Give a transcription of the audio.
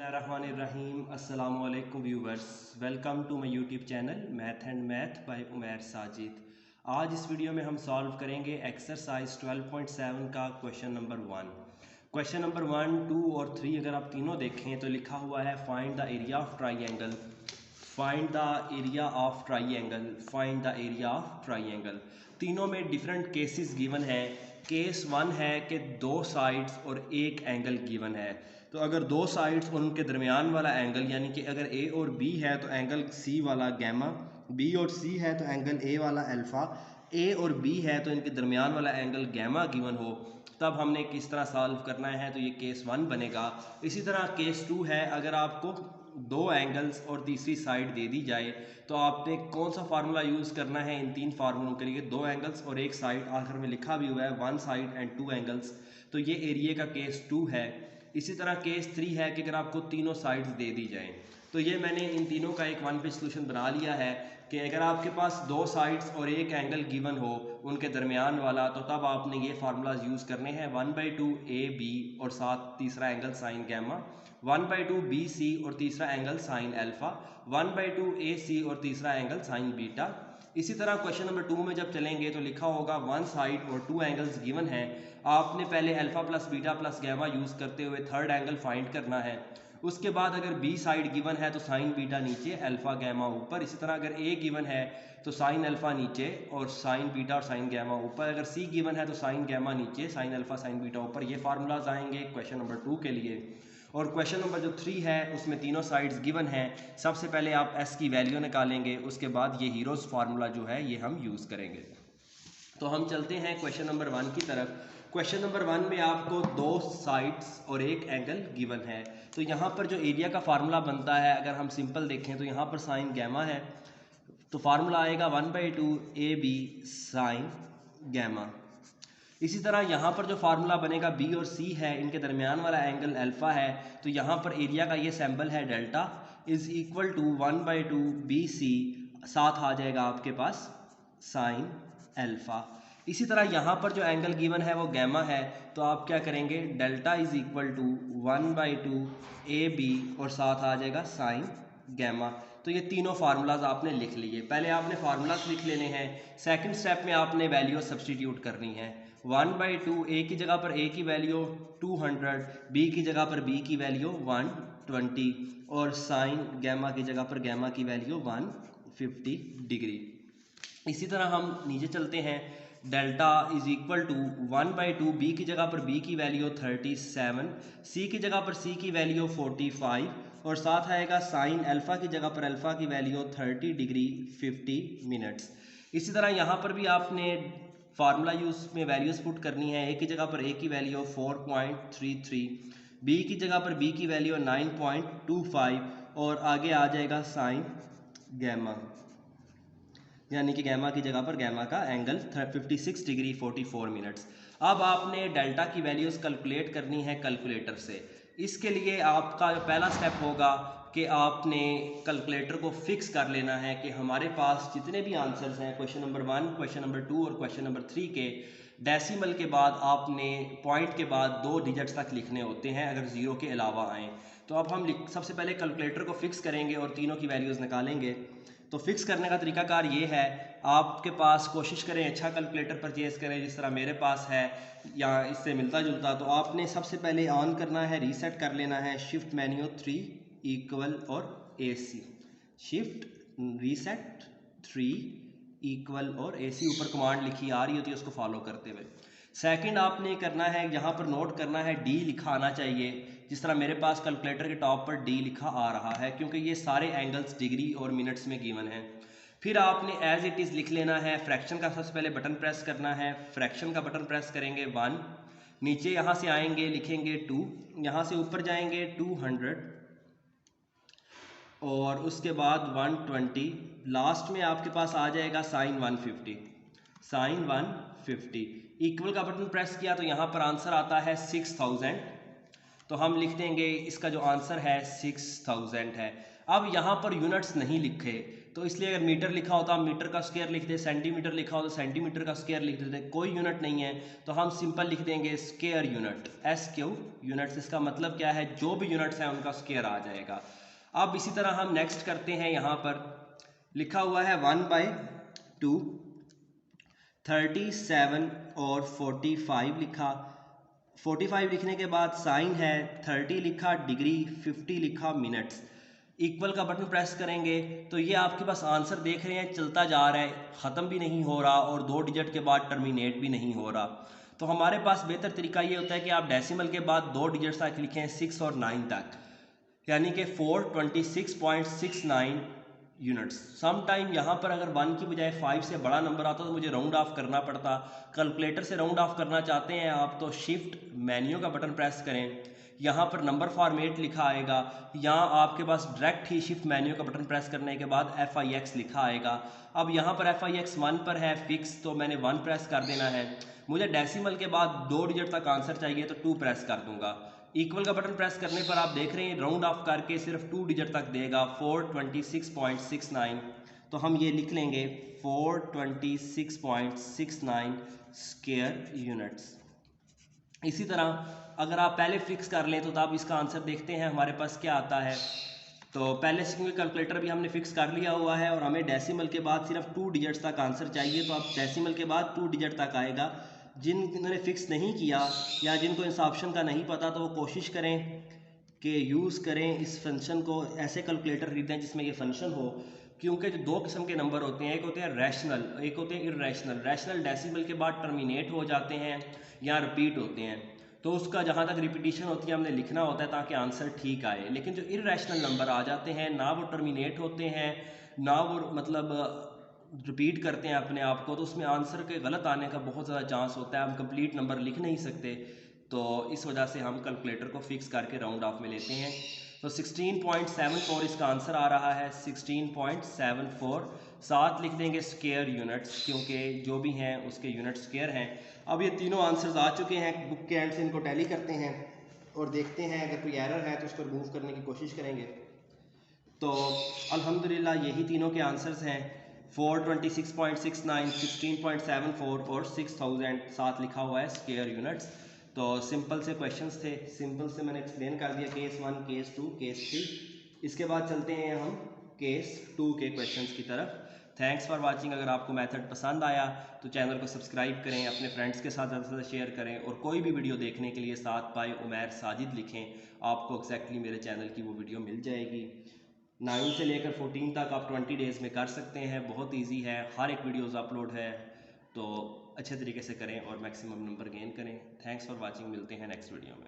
बिस्मिल्लाहिर्रहमानिर्रहीम अस्सलामु अलैकुम viewers, welcome to my YouTube channel math and math by Umair Sajid. आज इस वीडियो में हम सॉल्व करेंगे एक्सरसाइज 12.7 का क्वेश्चन नंबर 1। क्वेश्चन नंबर 1, 2 और 3 अगर आप तीनों देखें तो लिखा हुआ है find the area of triangle, find the area of triangle, find the area of triangle. तीनों में डिफरेंट केसेस गिवन है। केस 1 है कि दो साइड्स और एक एंगल गिवन है। तो अगर दो साइड्स और उनके दरमियान वाला एंगल, यानी कि अगर ए और बी है तो एंगल सी वाला गैमा, बी और सी है तो एंगल ए वाला अल्फ़ा, ए और बी है तो इनके दरमियान वाला एंगल गैमा गिवन हो, तब हमने किस तरह सॉल्व करना है, तो ये केस 1 बनेगा। इसी तरह केस 2 है, अगर आपको दो एंगल्स और तीसरी साइड दे दी जाए तो आपने कौन सा फार्मूला यूज़ करना है इन तीन फार्मूलों के लिए। दो एंगल्स और एक साइड, आखिर में लिखा भी हुआ है one side and two angles, तो ये एरिया का केस 2 है। इसी तरह केस 3 है कि अगर आपको तीनों साइड्स दे दी जाएं, तो ये मैंने इन तीनों का एक वन पेज सोल्यूशन बना लिया है कि अगर आपके पास दो साइड्स और एक एंगल गिवन हो उनके दरमियान वाला, तो तब आपने ये फार्मूलाज यूज़ करने हैं 1/2 ए बी और साथ तीसरा angle sine gamma, 1/2 B C और तीसरा angle sine alpha, 1/2 A C और तीसरा एंगल साइन बीटा। इसी तरह क्वेश्चन नंबर 2 में जब चलेंगे तो लिखा होगा वन साइड और टू एंगल्स गिवन है। आपने पहले alpha plus beta plus gamma use करते हुए थर्ड एंगल फाइंड करना है। उसके बाद अगर बी साइड गिवन है तो साइन बीटा नीचे, अल्फ़ा गैमा ऊपर। इसी तरह अगर ए गिवन है तो साइन अल्फ़ा नीचे और साइन बीटा और साइन गैमा ऊपर। अगर सी गिवन है तो साइन गैमा नीचे, साइन अल्फ़ा साइन बीटा ऊपर। ये फार्मूलाज आएंगे क्वेश्चन नंबर 2 के लिए। और क्वेश्चन नंबर जो 3 है उसमें तीनों साइड्स गिवन हैं। सबसे पहले आप एस की वैल्यू निकालेंगे, उसके बाद ये हीरोज़ फार्मूला जो है ये हम यूज़ करेंगे। तो हम चलते हैं क्वेश्चन नंबर 1 की तरफ। क्वेश्चन नंबर 1 में आपको दो साइड्स और एक एंगल गिवन है। तो यहाँ पर जो एरिया का फार्मूला बनता है, अगर हम सिंपल देखें तो यहाँ पर साइन गैमा है, तो फार्मूला आएगा 1/2 ए बी साइन गैमा। इसी तरह यहाँ पर जो फार्मूला बनेगा बी और सी है, इनके दरमियान वाला एंगल अल्फ़ा है, तो यहाँ पर एरिया का ये सैम्बल है delta is equal to 1/2 B C, साथ आ जाएगा आपके पास साइन अल्फ़ा। इसी तरह यहाँ पर जो एंगल गिवन है वो गैमा है, तो आप क्या करेंगे, delta is equal to 1/2 A B और साथ आ जाएगा साइन गैमा। तो ये तीनों फार्मूलाज आपने लिख लिए। पहले आपने फार्मूलाज लिख लेने हैं, सेकंड स्टेप में आपने वैल्यू सब्सटीट्यूट करनी है। 1/2 ए की जगह पर ए की वैल्यू 200, बी की जगह पर बी की वैल्यू 120 और साइन गैमा की जगह पर गैमा की वैल्यू 150 डिग्री। इसी तरह हम नीचे चलते हैं, delta is equal to 1/2 B की जगह पर बी की वैल्यू 37, सी की जगह पर सी की वैल्यू 45 और साथ आएगा साइन अल्फ़ा की जगह पर अल्फ़ा की वैल्यू 30 डिग्री 50 मिनट्स। इसी तरह यहाँ पर भी आपने फार्मूला यूज़ में वैल्यूज़ पुट करनी है। ए की जगह पर ए की वैल्यू 4.33, बी की जगह पर बी की वैल्यू 9.25 और आगे आ जाएगा साइन गैमा, यानी कि गैमा की जगह पर गैमा का एंगल 56 डिग्री 44 मिनट्स। अब आपने डेल्टा की वैल्यूज़ कैलकुलेट करनी है कैलकुलेटर से। इसके लिए आपका पहला स्टेप होगा कि आपने कैलकुलेटर को फिक्स कर लेना है कि हमारे पास जितने भी आंसर्स हैं क्वेश्चन नंबर 1, क्वेश्चन नंबर 2 और क्वेश्चन नंबर 3 के, डेसिमल के बाद आपने पॉइंट के बाद 2 डिजिट्स तक लिखने होते हैं अगर ज़ीरो के अलावा आएँ। तो अब हम सबसे पहले कैलकुलेटर को फिक्स करेंगे और तीनों की वैल्यूज़ निकालेंगे। तो फिक्स करने का तरीकाकार ये है, आपके पास कोशिश करें अच्छा कैलकुलेटर परचेज़ करें जिस तरह मेरे पास है या इससे मिलता जुलता। तो आपने सबसे पहले ऑन करना है, रीसेट कर लेना है शिफ्ट मेन्यू 3 इक्वल और AC, शिफ्ट रीसेट 3 इक्वल और AC, ऊपर कमांड लिखी आ रही होती है उसको फॉलो करते हुए। सेकंड आपने करना है, यहाँ पर नोट करना है D लिखा आना चाहिए, जिस तरह मेरे पास कैलकुलेटर के टॉप पर D लिखा आ रहा है क्योंकि ये सारे एंगल्स डिग्री और मिनट्स में गिवन हैं। फिर आपने एज इट इज़ लिख लेना है। फ्रैक्शन का सबसे पहले बटन प्रेस करना है, फ्रैक्शन का बटन प्रेस करेंगे 1, नीचे यहाँ से आएंगे लिखेंगे 2, यहाँ से ऊपर जाएंगे 200 और उसके बाद 120, लास्ट में आपके पास आ जाएगा साइन 150, साइन 150। इक्वल का बटन प्रेस किया तो यहाँ पर आंसर आता है 6000, तो हम लिख देंगे इसका जो आंसर है 6000 है। अब यहाँ पर यूनिट्स नहीं लिखे, तो इसलिए अगर मीटर लिखा होता हम मीटर का स्क्वायर लिख दें, सेंटीमीटर लिखा हो तो सेंटीमीटर का स्क्वायर लिख देते। कोई यूनिट नहीं है तो हम सिंपल लिख देंगे स्क्वायर यूनिट, SQ यूनिट्स। इसका मतलब क्या है, जो भी यूनिट्स हैं उनका स्क्वायर आ जाएगा। अब इसी तरह हम नेक्स्ट करते हैं, यहाँ पर लिखा हुआ है 1/2, 37 और 45 लिखा। 45 लिखने के बाद साइन है, 30 लिखा डिग्री, 50 लिखा मिनट्स। इक्वल का बटन प्रेस करेंगे तो ये आपके पास आंसर देख रहे हैं चलता जा रहा है, ख़त्म भी नहीं हो रहा और 2 डिजिट के बाद टर्मिनेट भी नहीं हो रहा। तो हमारे पास बेहतर तरीका ये होता है कि आप डेसिमल के बाद 2 डिजिट तक लिखें, 6 और 9 तक, यानी कि 426.69 यूनिट्स। सम टाइम यहाँ पर अगर 1 की बजाय 5 से बड़ा नंबर आता तो मुझे राउंड ऑफ करना पड़ता। कैलकुलेटर से राउंड ऑफ करना चाहते हैं आप तो शिफ्ट मेन्यू का बटन प्रेस करें, यहाँ पर नंबर फॉर्मेट लिखा आएगा, यहाँ आपके पास डायरेक्ट ही शिफ्ट मेन्यू का बटन प्रेस करने के बाद FIX लिखा आएगा। अब यहाँ पर FIX 1 पर है फिक्स, तो मैंने 1 प्रेस कर देना है। मुझे डेसिमल के बाद 2 डिजिट तक आंसर चाहिए तो 2 प्रेस कर दूंगा। इक्वल का बटन प्रेस करने पर आप देख रहे हैं राउंड ऑफ करके सिर्फ 2 डिजिट तक देगा, 426.69। तो हम ये लिख लेंगे 426.69 स्क्वायर यूनिट्स। इसी तरह अगर आप पहले फिक्स कर लें तो आप इसका आंसर देखते हैं हमारे पास क्या आता है। तो पहले से क्योंकि कैलकुलेटर भी हमने फिक्स कर लिया हुआ है और हमें डेसिमल के बाद सिर्फ 2 डिजिट्स तक आंसर चाहिए, तो अब डेसिमल के बाद 2 डिजिट तक आएगा। जिन्होंने फिक्स नहीं किया या जिनको इस ऑप्शन का नहीं पता तो वो कोशिश करें कि यूज़ करें इस फंक्शन को, ऐसे कैलकुलेटर खरीदें जिसमें ये फंक्शन हो। क्योंकि जो 2 किस्म के नंबर होते हैं, एक होते हैं रैशनल, एक होते हैं इर्रेशनल। रैशनल डेसिमल के बाद टर्मिनेट हो जाते हैं या रिपीट होते हैं, तो उसका जहाँ तक रिपीटिशन होती है हमने लिखना होता है ताकि आंसर ठीक आए। लेकिन जो इर्रेशनल नंबर आ जाते हैं, ना वो टर्मिनेट होते हैं ना वो मतलब रिपीट करते हैं अपने आप को, तो उसमें आंसर के गलत आने का बहुत ज़्यादा चांस होता है, हम कंप्लीट नंबर लिख नहीं सकते। तो इस वजह से हम कैलकुलेटर को फिक्स करके राउंड ऑफ में लेते हैं। तो 16.74 इसका आंसर आ रहा है, 16.74। साथ लिख देंगे स्क्वायर यूनिट्स, क्योंकि जो भी हैं उसके यूनिट स्क्वायर हैं। अब ये तीनों आंसर्स आ चुके हैं, बुक के एंड से इनको टैली करते हैं और देखते हैं अगर कोई एरर है तो उसको रिमूव करने की कोशिश करेंगे। तो अल्हम्दुलिल्लाह यही तीनों के आंसर्स हैं, 426.69, 16.74 और 6000 साथ लिखा हुआ है स्क्वायर यूनिट्स। तो सिंपल से क्वेश्चंस थे, सिंपल से मैंने एक्सप्लेन कर दिया, केस 1, केस 2, केस 3। इसके बाद चलते हैं हम केस 2 के क्वेश्चंस की तरफ। Thanks for watching. अगर आपको मेथड पसंद आया तो चैनल को सब्सक्राइब करें, अपने फ्रेंड्स के साथ ज़्यादा से ज़्यादा शेयर करें और कोई भी वीडियो देखने के लिए साथ बाय उमैर साजिद लिखें, आपको एग्जैक्टली मेरे चैनल की वो वीडियो मिल जाएगी। 9 से लेकर 14 तक आप 20 डेज़ में कर सकते हैं, बहुत इजी है, हर एक वीडियोस अपलोड है। तो अच्छे तरीके से करें और मैक्सिमम नंबर गेन करें। थैंक्स फॉर वाचिंग, मिलते हैं नेक्स्ट वीडियो में।